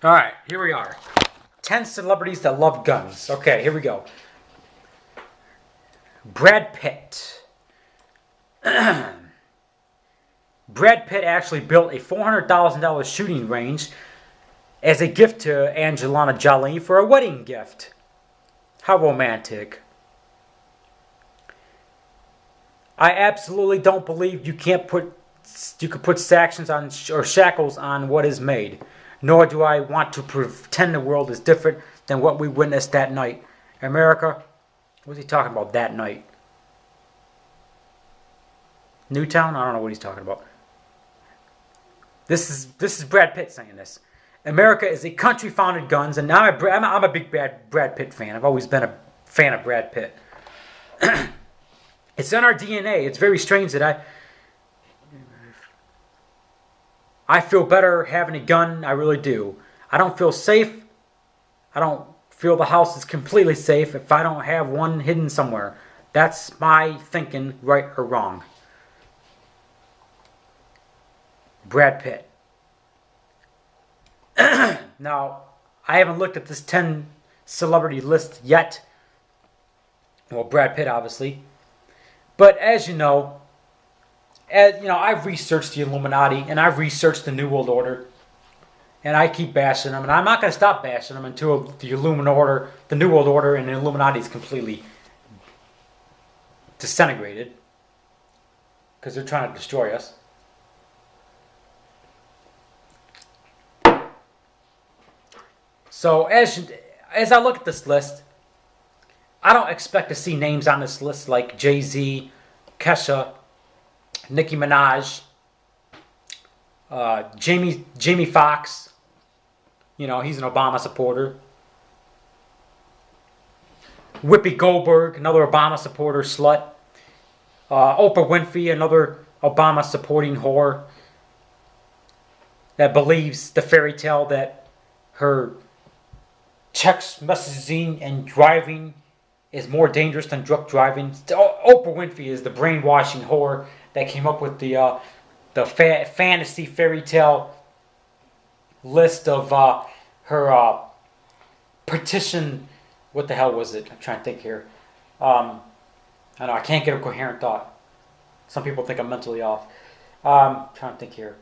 All right, here we are. 10 celebrities that love guns. Okay, here we go. Brad Pitt. Brad Pitt actually built a $400,000 shooting range as a gift to Angelina Jolie for a wedding gift. How romantic. I absolutely don't believe you could put sanctions on or shackles on what is made. Nor do I want to pretend the world is different than what we witnessed that night. America, what's he talking about that night? Newtown? I don't know what he's talking about. This is Brad Pitt saying this. America is a country founded guns, and now I'm a big Brad Pitt fan. I've always been a fan of Brad Pitt. It's in our DNA. It's very strange that I feel better having a gun. I really do. I don't feel safe. I don't feel the house is completely safe if I don't have one hidden somewhere. That's my thinking, right or wrong. Brad Pitt. Now, I haven't looked at this 10 celebrity list yet. Well, Brad Pitt, obviously. But as you know, I've researched the Illuminati and I've researched the New World Order, and I keep bashing them, and I'm not going to stop bashing them until the New World Order, and the Illuminati is completely disintegrated, because they're trying to destroy us. So as I look at this list, I don't expect to see names on this list like Jay-Z, Kesha, Nicki Minaj, Jamie Foxx. He's an Obama supporter. Whoopi Goldberg, another Obama supporter slut. Oprah Winfrey, another Obama supporting whore that believes the fairy tale that her text messaging and driving is more dangerous than drunk driving. Oprah Winfrey is the brainwashing whore that came up with the fantasy fairy tale list of her petition. What the hell was it? I'm trying to think here. I know I can't get a coherent thought. Some people think I'm mentally off. Trying to think here.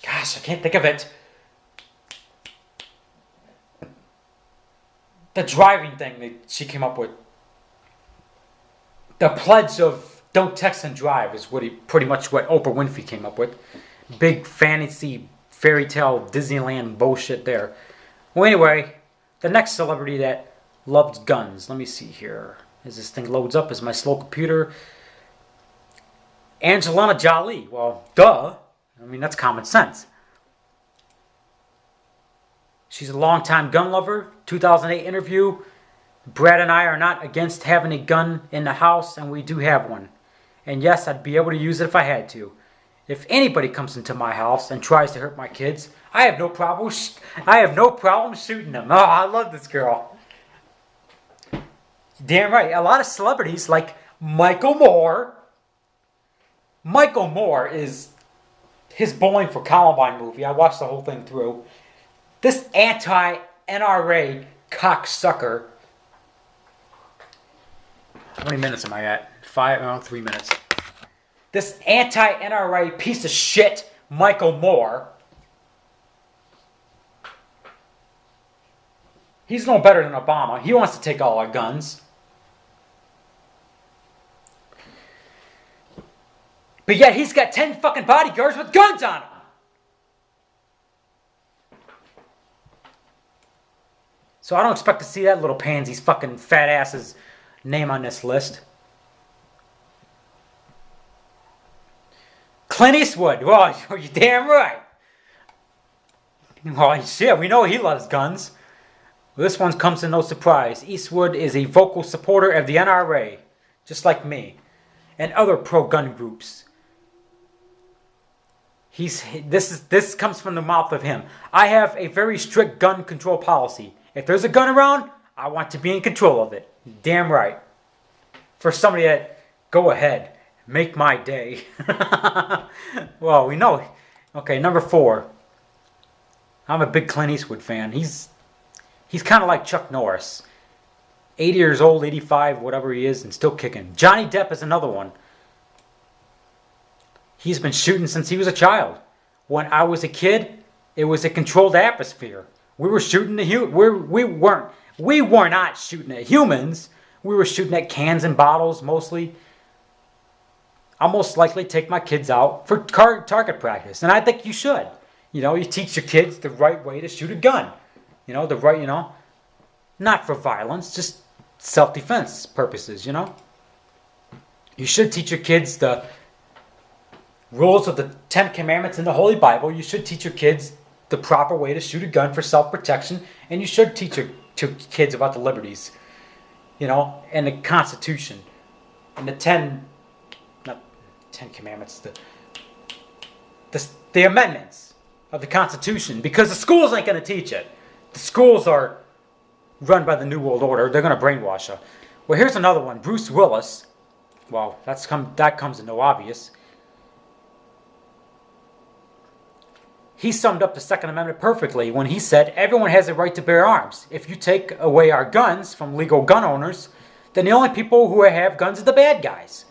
Gosh, I can't think of it. The driving thing that she came up with. The pledge of don't text and drive is pretty much what Oprah Winfrey came up with. Big fantasy fairy tale Disneyland bullshit there. Well, anyway, the next celebrity that loves guns. Let me see here. As this thing loads up, is my slow computer. Angelina Jolie. Well, duh. I mean, that's common sense. She's a longtime gun lover. 2008 interview. Brad and I are not against having a gun in the house, and we do have one. And yes, I'd be able to use it if I had to. If anybody comes into my house and tries to hurt my kids, I have no problem shooting them. Oh, I love this girl. Damn right. A lot of celebrities like Michael Moore. Michael Moore is his Bowling for Columbine movie. I watched the whole thing through. This anti-NRA cocksucker. How many minutes am I at? 3 minutes. This anti-NRA piece of shit, Michael Moore. He's no better than Obama. He wants to take all our guns. But yet he's got 10 fucking bodyguards with guns on him. So I don't expect to see that little pansy's fucking fat ass's name on this list. Clint Eastwood. Well, you're damn right. Well, shit, we know he loves guns. This one comes to no surprise. Eastwood is a vocal supporter of the NRA, just like me, and other pro-gun groups. This comes from the mouth of him. I have a very strict gun control policy. If there's a gun around, I want to be in control of it. Damn right. For somebody that, go ahead, make my day. Well, we know. Okay, number 4. I'm a big Clint Eastwood fan. He's kind of like Chuck Norris. 80 years old, 85, whatever he is, and still kicking. Johnny Depp is another one. He's been shooting since he was a child. When I was a kid, it was a controlled atmosphere. We were shooting we were not shooting at humans. We were shooting at cans and bottles mostly. I'll most likely take my kids out for target practice, and I think you should. You teach your kids the right way to shoot a gun. Not for violence, just self-defense purposes, You should teach your kids the rules of the 10 Commandments in the Holy Bible. You should teach your kids the proper way to shoot a gun for self-protection, and you should teach your kids about the liberties, and the Constitution, and the 10 Commandments, the amendments of the Constitution, because the schools ain't going to teach it. The schools are run by the New World Order. They're going to brainwash you. Well, here's another one. Bruce Willis. Well, that comes to no obvious. He summed up the Second Amendment perfectly when he said, everyone has a right to bear arms. If you take away our guns from legal gun owners, then the only people who have guns are the bad guys.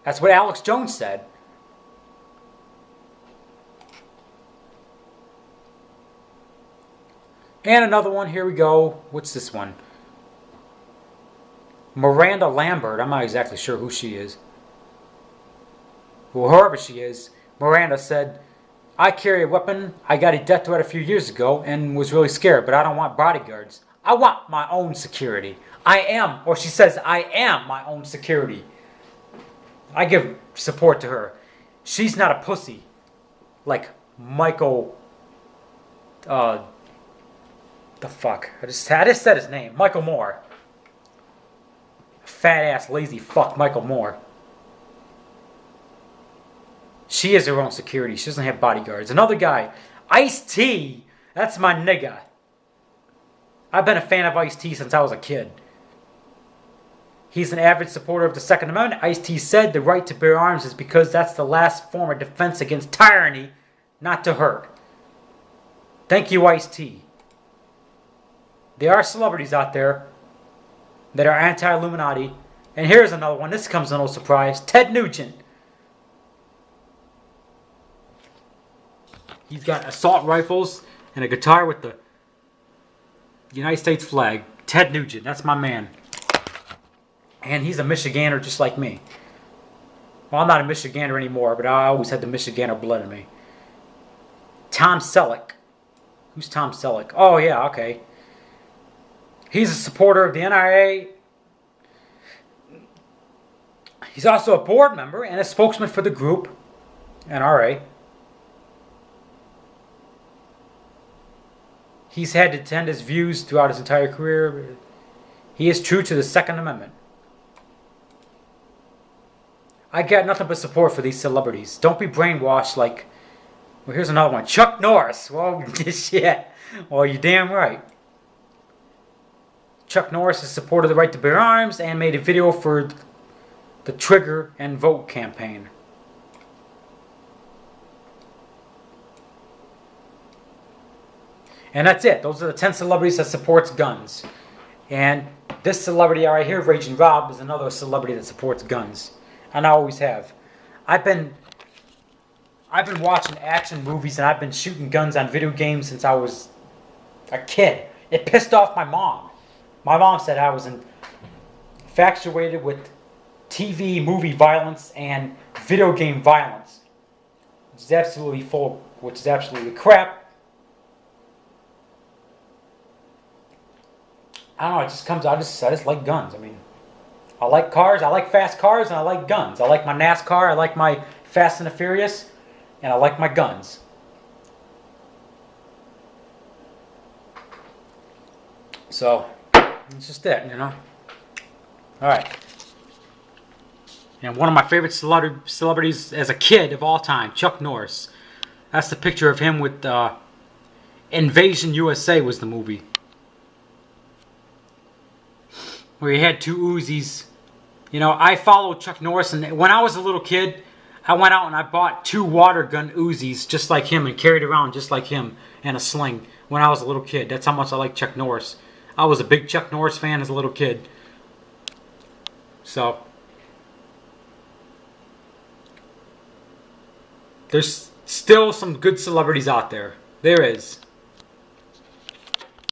That's what Alex Jones said. And another one, here we go. What's this one? Miranda Lambert. I'm not exactly sure who she is. Well, whoever she is, Miranda said, I carry a weapon. I got a death threat a few years ago and was really scared, but I don't want bodyguards. I want my own security. She says, I am my own security. I give support to her. She's not a pussy like Michael, the fuck. I just said his name. Michael Moore. Fat ass lazy fuck Michael Moore. She is her own security. She doesn't have bodyguards. Another guy, Ice-T. That's my nigga. I've been a fan of Ice-T since I was a kid. He's an avid supporter of the Second Amendment. Ice-T said the right to bear arms is because that's the last form of defense against tyranny, not to hurt. Thank you, Ice-T. There are celebrities out there that are anti-Illuminati. And here's another one. This comes as no surprise. Ted Nugent. He's got assault rifles and a guitar with the United States flag. Ted Nugent. That's my man. And he's a Michigander just like me. Well, I'm not a Michigander anymore, but I always had the Michigander blood in me. Tom Selleck. Who's Tom Selleck? Oh, yeah, okay. He's a supporter of the NRA. He's also a board member and a spokesman for the group, NRA. He's had to defend his views throughout his entire career. He is true to the Second Amendment. I got nothing but support for these celebrities. Don't be brainwashed like... Well, here's another one. Chuck Norris. Well, shit. Well, you're damn right. Chuck Norris has supported the right to bear arms and made a video for the Trigger and Vote campaign. And that's it. Those are the 10 celebrities that supports guns. And this celebrity right here, Raging Rob, is another celebrity that supports guns. And I always have. I've been watching action movies and I've been shooting guns on video games since I was a kid. It pissed off my mom. My mom said I was infatuated with TV, movie violence, and video game violence. Which is absolutely crap. I don't know, it just comes out, I just like guns. I mean, I like cars, I like fast cars, and I like guns. I like my NASCAR, I like my Fast and the Furious, and I like my guns. So, it's just it, Alright. And one of my favorite celebrities as a kid of all time, Chuck Norris. That's the picture of him with Invasion USA was the movie. Where he had two Uzis. I followed Chuck Norris, and when I was a little kid, I went out and I bought 2 water gun Uzis just like him and carried around just like him and a sling when I was a little kid. That's how much I like Chuck Norris. I was a big Chuck Norris fan as a little kid. So, there's still some good celebrities out there. There is.